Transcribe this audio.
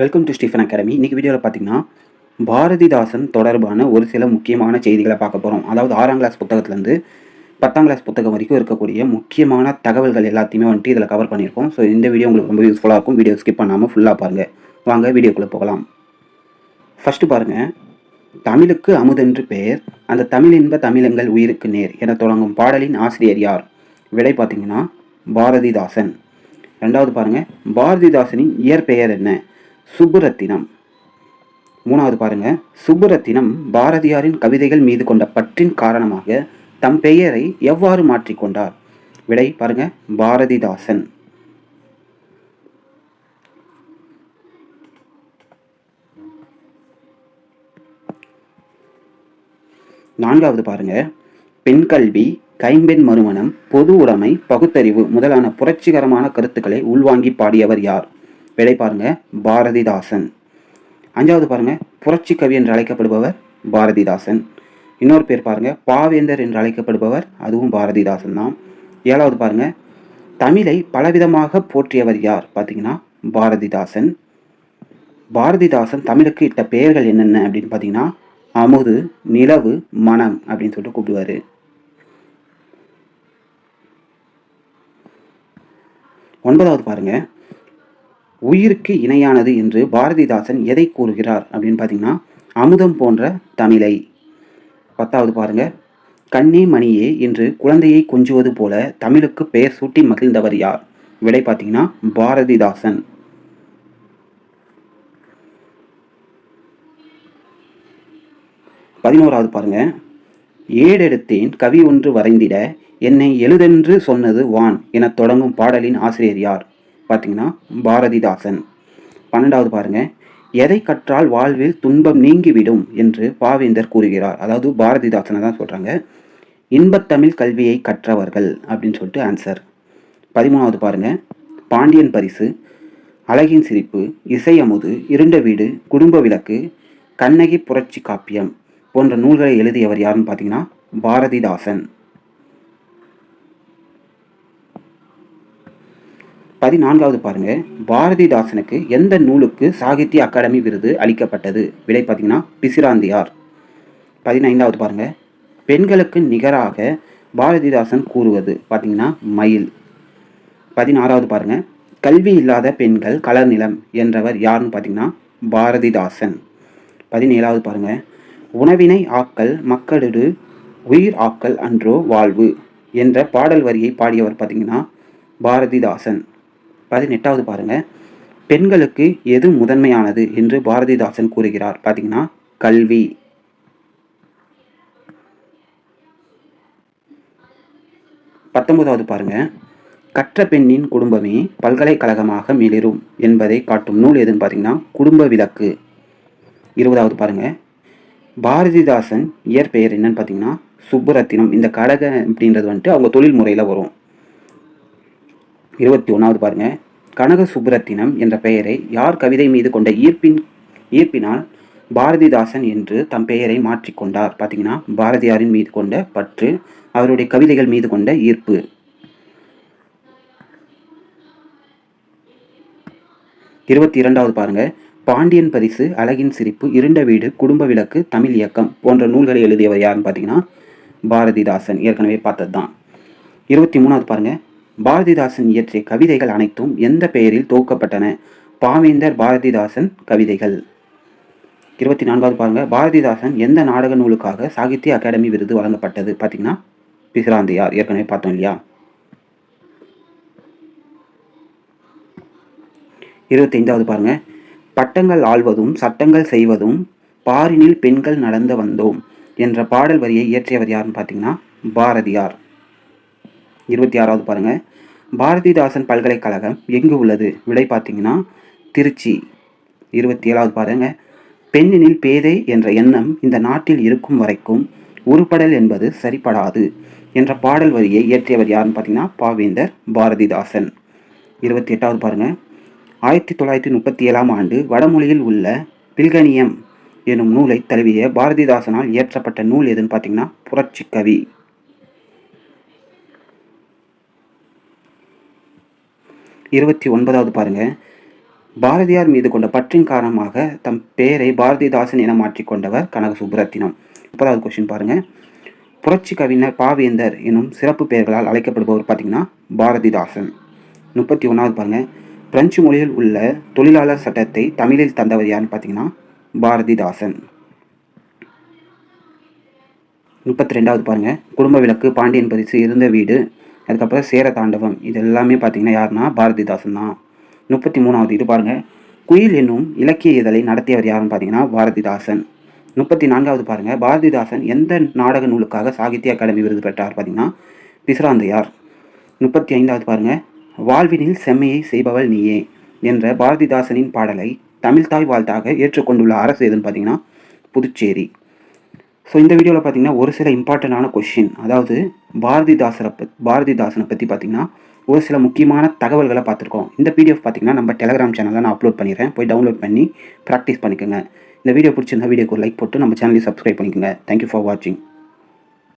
Welcome to Stephen academy. இன்றைக்கி வீடியோவில் பார்த்தீங்கன்னா பாரதிதாசன் தொடர்பான ஒரு சில முக்கியமான செய்திகளை பார்க்க போகிறோம். அதாவது 6ஆம் கிளாஸ் புத்தகத்துலேருந்து 10ஆம் கிளாஸ் புத்தகம் வரைக்கும் இருக்கக்கூடிய முக்கியமான தகவல்கள் எல்லாத்தையுமே வந்துட்டு இதில் கவர் பண்ணியிருக்கோம். ஸோ இந்த வீடியோ உங்களுக்கு ரொம்ப யூஸ்ஃபுல்லாக இருக்கும். வீடியோ ஸ்கிப் பண்ணாமல் ஃபுல்லாக பாருங்கள். வாங்க வீடியோக்குள்ளே போகலாம். ஃபஸ்ட்டு பாருங்கள், தமிழுக்கு அமுதென்று பெயர், அந்த தமிழின்ப தமிழங்கள் உயிருக்கு நேர் என தொடங்கும் பாடலின் ஆசிரியர் யார்? விடை பார்த்தீங்கன்னா பாரதிதாசன். ரெண்டாவது பாருங்கள், பாரதிதாசனின் இயற்பெயர் என்ன? சுப்புரத்தினம். மூணாவது பாருங்க, சுப்புரத்தினம் பாரதியாரின் கவிதைகள் மீது கொண்ட பற்றின் காரணமாக தம் பெயரை எவ்வாறு மாற்றிக்கொண்டார்? விடை பாருங்க, பாரதிதாசன். நான்காவது பாருங்க, பெண் கல்வி, கைம்பெண் மறுமணம், பொது உடைமை, பகுத்தறிவு முதலான புரட்சிகரமான கருத்துக்களை உள்வாங்கி பாடியவர் யார்? விடை பாருங்க, பாரதிதாசன். அஞ்சாவது பாருங்க, புரட்சி கவி என்று அழைக்கப்படுபவர் பாரதிதாசன். இன்னொரு பேர் பாருங்க, பாவேந்தர் என்று அழைக்கப்படுபவர், அதுவும் பாரதிதாசன் தான். ஏழாவது பாருங்க, தமிழை பலவிதமாக போற்றியவர் யார்? பார்த்தீங்கன்னா பாரதிதாசன். பாரதிதாசன் தமிழுக்கு இட்ட பெயர்கள் என்னென்ன அப்படின்னு பார்த்தீங்கன்னா அமுது, நிலவு, மனம் அப்படின்னு சொல்லிட்டு கூப்பிடுவாரு. ஒன்பதாவது பாருங்க, உயிருக்கு இணையானது என்று பாரதிதாசன் எதை கூறுகிறார் அப்படின்னு பார்த்தீங்கன்னா அமுதம் போன்ற தமிழை. பத்தாவது பாருங்க, கண்ணே மணியே என்று குழந்தையை கொஞ்சுவது போல தமிழுக்கு பெயர் சூட்டி மகிழ்ந்தவர் யார்? விடை பார்த்தீங்கன்னா பாரதிதாசன். பதினோராவது பாருங்க, ஏடெடுத்தேன் கவி ஒன்று வரைந்திட என்னை எழுதென்று சொன்னது வான் என தொடங்கும் பாடலின் ஆசிரியர் யார்? பார்த்தீங்கன்னா பாரதிதாசன். 12வது பாருங்க, எதை கற்றால் வாழ்வில் துன்பம் நீங்கிவிடும் என்று பாவேந்தர் கூறுகிறார். அதாவது பாரதிதாசனை தான் சொல்றாங்க. இன்பத்தமிழ் கல்வியை கற்றவர்கள் அப்படின்னு சொல்லிட்டு ஆன்சர். 13வது பாருங்க, பாண்டியன் பரிசு, அழகின் சிரிப்பு, இசை அமுது, இருண்ட வீடு, குடும்ப விளக்கு, கண்ணகி புரட்சி காப்பியம் போன்ற நூல்களை எழுதியவர் யாருன்னு பார்த்தீங்கன்னா பாரதிதாசன். 14வது பாருங்க, பாரதிதாசனுக்கு எந்த நூலுக்கு சாகித்ய அகாடமி விருது அளிக்கப்பட்டது? விடை பார்த்தீங்கன்னா பிசிராந்தியார். 15வது பாருங்க, பெண்களுக்கு நிகராக பாரதிதாசன் கூறுவது பார்த்தீங்கன்னா மயில். 16வது பாருங்க, கல்வி இல்லாத பெண்கள் கலர் நிலம் என்றவர் யாருன்னு பார்த்தீங்கன்னா பாரதிதாசன். 17வது பாருங்க, உணவினை ஆக்கல் மக்களிடு உயிர் ஆக்கல் அன்றோ வாழ்வு என்ற பாடல் வரியை பாடியவர் பார்த்தீங்கன்னா பாரதிதாசன். 18வது பாருங்க, பெண்களுக்கு எது முதன்மையானது என்று பாரதிதாசன் கூறுகிறார்? பார்த்தீங்கன்னா கல்வி. 19வது பாருங்க, கற்ற பெண்ணின் குடும்பமே பல்கலைக்கழகமாக மிளிரும் என்பதை காட்டும் நூல் எதுன்னு பார்த்தீங்கன்னா குடும்ப விளக்கு. 20வது பாருங்க, பாரதிதாசன் இயற்பெயர் என்னன்னு பார்த்தீங்கன்னா சுப்புரத்தினம். இந்த கடக அப்படின்றது வந்துட்டு அவங்க தொழில் முறையில் வரும். 21வது பாருங்க, கனக சுப்புரத்தினம் என்ற பெயரை யார் கவிதை மீது கொண்ட ஈர்ப்பினால் பாரதிதாசன் என்று தம் பெயரை மாற்றிக்கொண்டார்? பார்த்தீங்கன்னா பாரதியாரின் மீது கொண்ட பற்று, அவருடைய கவிதைகள் மீது கொண்ட ஈர்ப்பு. 22வது பாருங்க, பாண்டியன் பரிசு, அழகின் சிரிப்பு, இருண்ட வீடு, குடும்ப விளக்கு, தமிழ் இயக்கம் போன்ற நூல்களை எழுதியவர் யாருன்னு பார்த்தீங்கன்னா பாரதிதாசன். ஏற்கனவே பார்த்தது தான். 23வது பாருங்க, பாரதிதாசன் இயற்றிய கவிதைகள் அனைத்தும் எந்த பெயரில் தொகுக்கப்பட்டன? பாவேந்தர் பாரதிதாசன் கவிதைகள். 24வது பாருங்க, பாரதிதாசன் எந்த நாடக நூலுக்காக சாகித்ய அகாடமி விருது வழங்கப்பட்டது? பார்த்தீங்கன்னா பிசிராந்தியார். ஏற்கனவே பார்த்தோம் இல்லையா? 25வது பாருங்க, பட்டங்கள் ஆள்வதும் சட்டங்கள் செய்வதும் பாரினில் பெண்கள் நடந்து வந்தோம் என்ற பாடல் வரியை இயற்றியவர் யாருன்னு பார்த்தீங்கன்னா பாரதியார். 26வது பாருங்க, பாரதிதாசன் பல்கலைக்கழகம் எங்கு உள்ளது? விடை பார்த்தீங்கன்னா திருச்சி. 27வது பாருங்க, பெண்ணினில் பேதை என்ற எண்ணம் இந்த நாட்டில் இருக்கும் வரைக்கும் உருப்படல் என்பது சரிப்படாது என்ற பாடல் வரியை இயற்றியவர் யாருன்னு பார்த்தீங்கன்னா பாவேந்தர் பாரதிதாசன். 28வது பாருங்க, 1937ஆம் ஆண்டு வடமொழியில் உள்ள பில்கணியம் எனும் நூலை தழுவிய பாரதிதாசனால் இயற்றப்பட்ட நூல் எதுன்னு பார்த்தீங்கன்னா புரட்சி கவி. 29வது பாருங்க, பாரதியார் மீது கொண்ட பற்றின் காரணமாக தம் பெயரை பாரதிதாசன் என மாற்றிக்கொண்டவர் கனக சுப்புரத்தினம். 30வது கொஸ்டின் பாருங்கள். புரட்சி கவிஞர் பாவேந்தர் எனும் சிறப்பு பெயர்களால் அழைக்கப்படுபவர் பார்த்தீங்கன்னா பாரதிதாசன். 31வது பாருங்கள். பிரெஞ்சு மொழியில் உள்ள தொழிலாளர் சட்டத்தை தமிழில் தந்தவர் யாருன்னு பார்த்தீங்கன்னா பாரதிதாசன். 32வது பாருங்கள். குடும்ப விளக்கு, பாண்டியன் பரிசு, இருந்த வீடு, அதுக்கப்புறம் சேர தாண்டவம், இது எல்லாமே பார்த்தீங்கன்னா யாருன்னா பாரதிதாசன் தான். 33வது இது பாருங்கள். குயில் என்னும் இலக்கிய இதழை நடத்தியவர் யாருன்னு பார்த்தீங்கன்னா பாரதிதாசன். 34வது பாருங்கள். பாரதிதாசன் எந்த நாடக நூலுக்காக சாகித்ய அகாடமி விருது பெற்றார் பார்த்தீங்கன்னா பிசிராந்தையார். 35வது பாருங்கள். வாழ்வினில் செம்மையை செய்பவள் நீயே என்ற பாரதிதாசனின் பாடலை தமிழ்தாய் வாழ்த்தாக ஏற்றுக்கொண்டுள்ள அரசு எதுன்னு பார்த்தீங்கன்னா புதுச்சேரி. ஸோ இந்த வீடியோவில் பார்த்தீங்கன்னா ஒரு சில இம்பார்ட்டண்டான கொஷின், அதாவது பாரதிதாசனை பற்றி பார்த்தீங்கன்னா ஒரு சில முக்கியமான தகவல்களை பார்த்துருக்கோம். இந்த பிடிஎஃப் பார்த்தீங்கன்னா நம்ம டெலகிராம் சேனலில் நான் அப்லோட் பண்ணிடுறேன், போய் டவுன்லோட் பண்ணி ப்ராக்டிஸ் பண்ணிக்கோங்க. இந்த வீடியோ பிடிச்சிருந்தா வீடியோக்கு ஒரு லைக் போட்டு நம்ம சேனலையும் சப்ஸ்கிரைப் பண்ணிக்கோங்க. தேங்க்யூ ஃபார் வாட்சிங்.